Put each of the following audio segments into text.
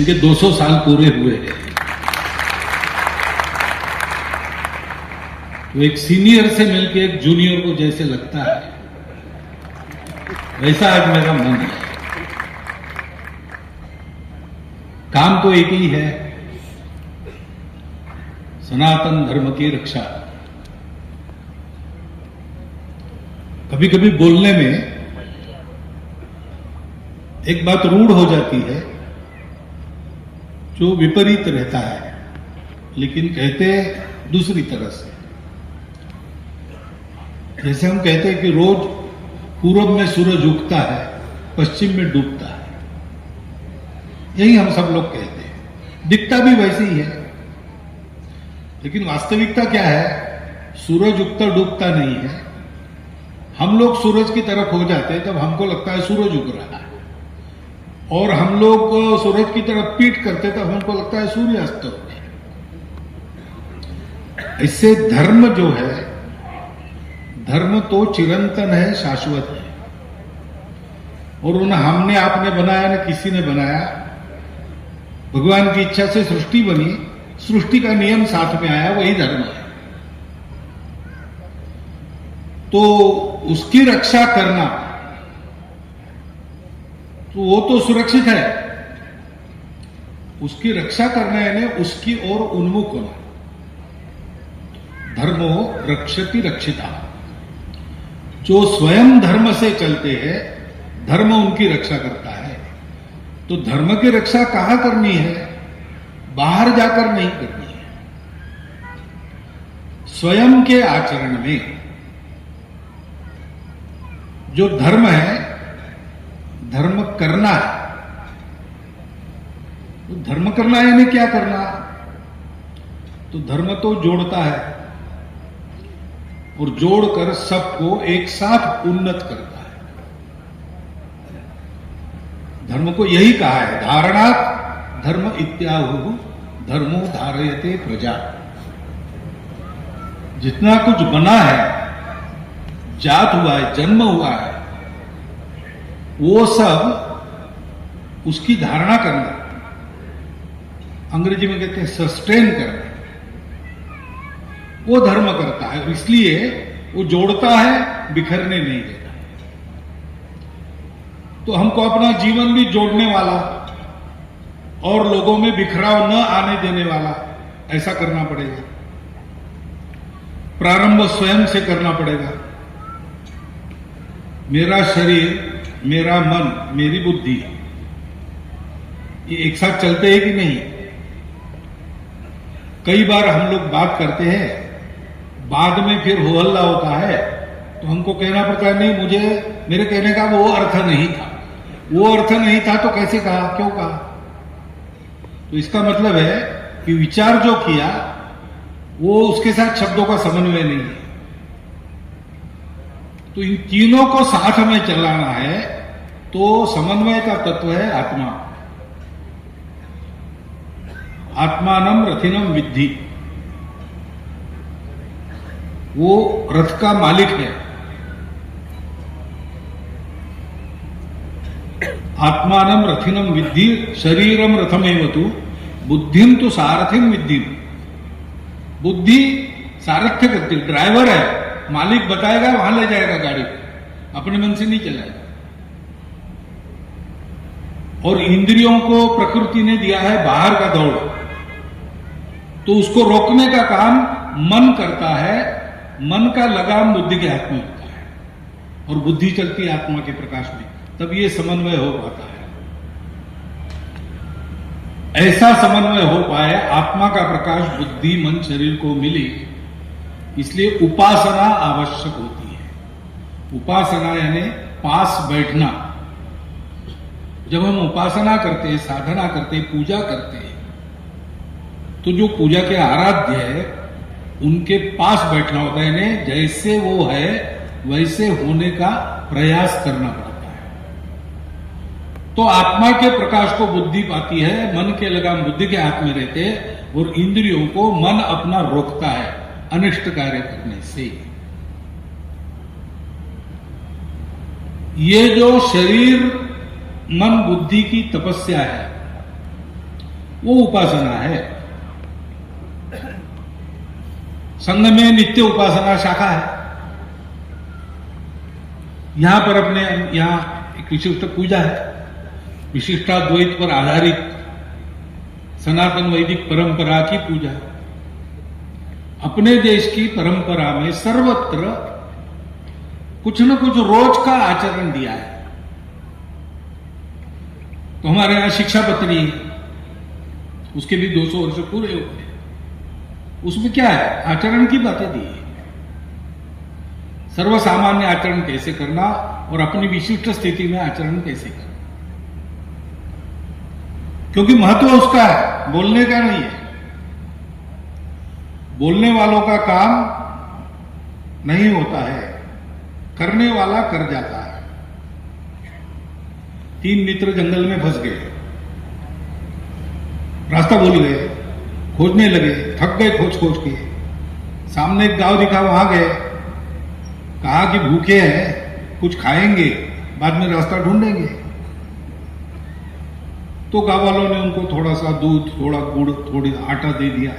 जिनके 200 साल पूरे हुए हैं, वो एक सीनियर से मिलकर एक जूनियर को जैसे लगता है, वैसा आज मेरा मन है। काम तो एक ही है, सनातन धर्म की रक्षा। कभी कभी बोलने में एक बात रूढ़ हो जाती है जो विपरीत रहता है, लेकिन कहते दूसरी तरह से। जैसे हम कहते हैं कि रोज पूरब में सूरज उगता है, पश्चिम में डूबता है, यही हम सब लोग कहते हैं। दिखता भी वैसे ही है, लेकिन वास्तविकता क्या है? सूरज उगता डूबता नहीं है। हम लोग सूरज की तरफ हो जाते हैं तब हमको लगता है सूरज उग रहा है, और हम लोग सूरज की तरफ पीठ करते तब हमको लगता है सूर्य अस्त हो गया। इससे धर्म जो है, धर्म तो चिरंतन है, शाश्वत है, और उन्हें हमने आपने बनाया न किसी ने बनाया। भगवान की इच्छा से सृष्टि बनी, सृष्टि का नियम साथ में आया, वही धर्म है। तो उसकी रक्षा करना, तो वो तो सुरक्षित है, उसकी रक्षा करना यानी उसकी ओर उन्मुख होना। धर्मो रक्षति रक्षिता। जो स्वयं धर्म से चलते हैं, धर्म उनकी रक्षा करता है। तो धर्म की रक्षा कहां करनी है? बाहर जाकर नहीं करनी है, स्वयं के आचरण में। जो धर्म है, धर्म करना है। तो धर्म करना यानी क्या करना? तो धर्म तो जोड़ता है, और जोड़कर सबको एक साथ उन्नत करता है। धर्म को यही कहा है, धारणात् धर्म इत्याहु धर्मो धारयते प्रजा। जितना कुछ बना है, जात हुआ है, जन्म हुआ है, वो सब उसकी धारणा करना, अंग्रेजी में कहते हैं सस्टेन करना, वो धर्म करता है। इसलिए वो जोड़ता है, बिखरने नहीं देता। तो हमको अपना जीवन भी जोड़ने वाला और लोगों में बिखराव न आने देने वाला ऐसा करना पड़ेगा। प्रारंभ स्वयं से करना पड़ेगा। मेरा शरीर, मेरा मन, मेरी बुद्धि, ये एक साथ चलते हैं कि नहीं? कई बार हम लोग बात करते हैं, बाद में फिर हो हल्ला होता है, तो हमको कहना पड़ता है नहीं, मुझे मेरे कहने का वो अर्थ नहीं था। वो अर्थ नहीं था तो कैसे कहा, क्यों कहा? तो इसका मतलब है कि विचार जो किया वो उसके साथ शब्दों का समन्वय नहीं है। तो इन तीनों को साथ में चलाना है, तो समन्वय का तत्व है आत्मा। आत्मानम रथिनम विद्धि। वो रथ का मालिक है। आत्मानम रथिनम विद्धि शरीरम रथमेव तु बुद्धिम तो सारथिम विद्धि। बुद्धि सारथ्य करती, ड्राइवर है, मालिक बताएगा वहां ले जाएगा गाड़ी, अपने मन से नहीं चलाएगा। और इंद्रियों को प्रकृति ने दिया है बाहर का दौड़, तो उसको रोकने का काम मन करता है। मन का लगाम बुद्धि के हाथ में होता है, और बुद्धि चलती है आत्मा के प्रकाश में, तब ये समन्वय हो पाता है। ऐसा समन्वय हो पाए, आत्मा का प्रकाश बुद्धि मन शरीर को मिले, इसलिए उपासना आवश्यक होती है। उपासना यानी पास बैठना। जब हम उपासना करते हैं, साधना करते हैं, पूजा करते हैं, तो जो पूजा के आराध्य है उनके पास बैठना होता है, यानी जैसे वो है वैसे होने का प्रयास करना पड़ता है। तो आत्मा के प्रकाश को बुद्धि पाती है, मन के लगाम बुद्धि के हाथ में रहते हैं, और इंद्रियों को मन अपना रोकता है अनिष्ट कार्य करने से। ये जो शरीर मन बुद्धि की तपस्या है, वो उपासना है। संघ में नित्य उपासना शाखा है। यहां पर अपने यहां एक विशिष्ट पूजा है, विशिष्टाद्वैत पर आधारित सनातन वैदिक परंपरा की पूजा। अपने देश की परंपरा में सर्वत्र कुछ न कुछ रोज का आचरण दिया है। तो हमारे यहां शिक्षा पत्री है, उसके भी 200 वर्ष पूरे हो गए। उसमें क्या है? आचरण की बातें दी है। सर्वसामान्य आचरण कैसे करना और अपनी विशिष्ट स्थिति में आचरण कैसे करना, क्योंकि महत्व उसका है, बोलने का नहीं है। बोलने वालों का काम नहीं होता है, करने वाला कर जाता है। 3 मित्र जंगल में फंस गए, रास्ता भूल गए, खोजने लगे, थक गए खोज खोज के। सामने एक गांव दिखा, वहां गए, कहा कि भूखे हैं, कुछ खाएंगे, बाद में रास्ता ढूंढेंगे। तो गांव वालों ने उनको थोड़ा सा दूध, थोड़ा गुड़, थोड़ी आटा दे दिया।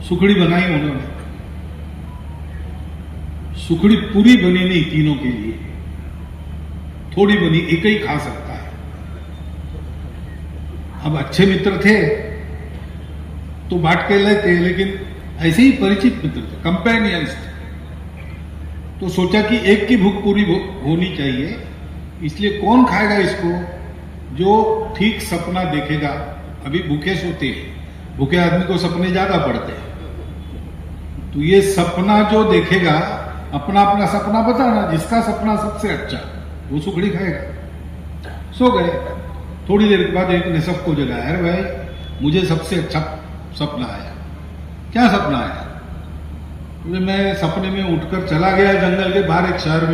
सुखड़ी बनाई उन्होंने। सुखड़ी पूरी बनी नहीं तीनों के लिए, थोड़ी बनी, एक ही खा सकता है। अब अच्छे मित्र थे तो बांट के लेते, लेकिन ऐसे ही परिचित मित्र थे, कंपेनियंस थे। तो सोचा कि एक की भूख पूरी होनी चाहिए, इसलिए कौन खाएगा इसको? जो ठीक सपना देखेगा। अभी भूखे सोते हैं, भूखे आदमी को सपने ज्यादा पड़ते हैं। तो ये सपना जो देखेगा, अपना अपना सपना बताना, जिसका सपना सबसे अच्छा वो सुखड़ी खाएगा। सो गए। थोड़ी देर के बाद एक ने सबको जगाया, अरे भाई मुझे सबसे अच्छा सपना आया। क्या सपना आया? मैं सपने में उठकर चला गया जंगल के बाहर एक शहर में।